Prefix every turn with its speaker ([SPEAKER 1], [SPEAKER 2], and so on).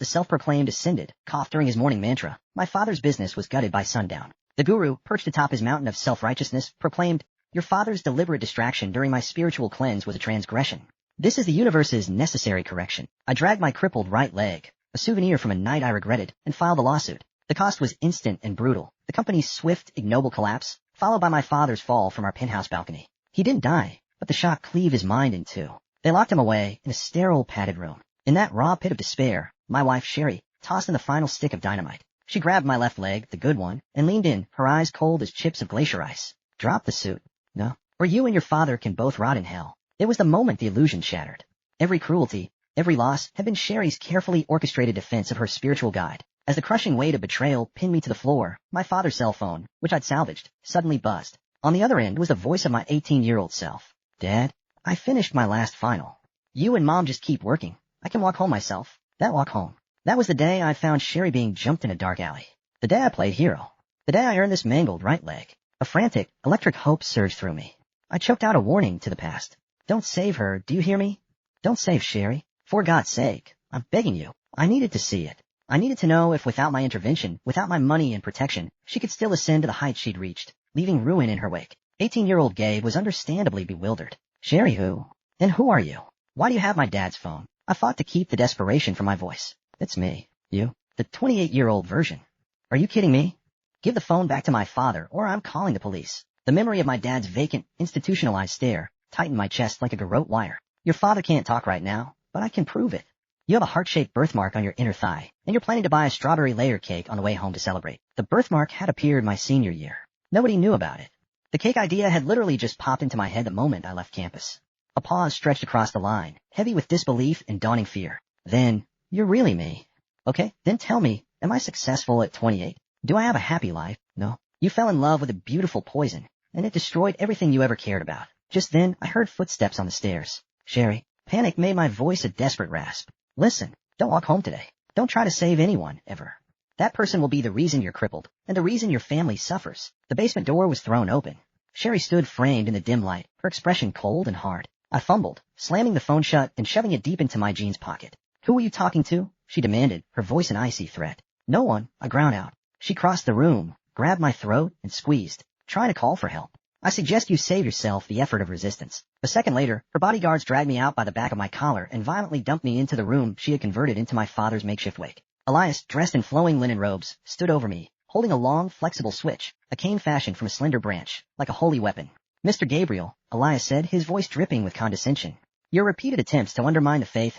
[SPEAKER 1] the self-proclaimed ascended, coughed during his morning mantra. My father's business was gutted by sundown. The guru, perched atop his mountain of self-righteousness, proclaimed, "Your father's deliberate distraction during my spiritual cleanse was a transgression. This is the universe's necessary correction." I dragged my crippled right leg, a souvenir from a night I regretted, and filed a lawsuit. The cost was instant and brutal. The company's swift, ignoble collapse, followed by my father's fall from our penthouse balcony. He didn't die, but the shock cleaved his mind in two. They locked him away in a sterile, padded room. In that raw pit of despair, my wife, Sherry, tossed in the final stick of dynamite. She grabbed my left leg, the good one, and leaned in, her eyes cold as chips of glacier ice. "Drop the suit. No, or you and your father can both rot in hell." It was the moment the illusion shattered. Every cruelty, every loss had been Sherry's carefully orchestrated defense of her spiritual guide. As the crushing weight of betrayal pinned me to the floor, my father's cell phone, which I'd salvaged, suddenly buzzed. On the other end was the voice of my 18-year-old self. "Dad, I finished my last final. You and Mom just keep working. I can walk home myself." That walk home. That was the day I found Sherry being jumped in a dark alley. The day I played hero. The day I earned this mangled right leg. A frantic, electric hope surged through me. I choked out a warning to the past. "Don't save her, do you hear me? Don't save Sherry. For God's sake, I'm begging you." I needed to see it. I needed to know if without my intervention, without my money and protection, she could still ascend to the heights she'd reached, leaving ruin in her wake. 18-year-old Gabe was understandably bewildered. "Sherry who? And who are you? Why do you have my dad's phone?" I fought to keep the desperation from my voice. "It's me. You? The 28-year-old version. Are you kidding me? Give the phone back to my father, or I'm calling the police." The memory of my dad's vacant, institutionalized stare tightened my chest like a garrote wire. "Your father can't talk right now, but I can prove it. You have a heart-shaped birthmark on your inner thigh, and you're planning to buy a strawberry layer cake on the way home to celebrate." The birthmark had appeared my senior year. Nobody knew about it. The cake idea had literally just popped into my head the moment I left campus. A pause stretched across the line, heavy with disbelief and dawning fear. "Then, you're really me. Okay, then tell me, am I successful at 28? Do I have a happy life?" "No. You fell in love with a beautiful poison, and it destroyed everything you ever cared about." Just then, I heard footsteps on the stairs. "Sherry." Panic made my voice a desperate rasp. "Listen, don't walk home today. Don't try to save anyone, ever. That person will be the reason you're crippled, and the reason your family suffers." The basement door was thrown open. Sherry stood framed in the dim light, her expression cold and hard. I fumbled, slamming the phone shut and shoving it deep into my jeans pocket. "Who were you talking to?" she demanded, her voice an icy threat. "No one," I ground out. She crossed the room, grabbed my throat, and squeezed, trying to call for help. "I suggest you save yourself the effort of resistance." A second later, her bodyguards dragged me out by the back of my collar and violently dumped me into the room she had converted into my father's makeshift wake. Elias, dressed in flowing linen robes, stood over me, holding a long, flexible switch, a cane fashioned from a slender branch, like a holy weapon. "Mr. Gabriel," Elias said, his voice dripping with condescension, "your repeated attempts to undermine the faith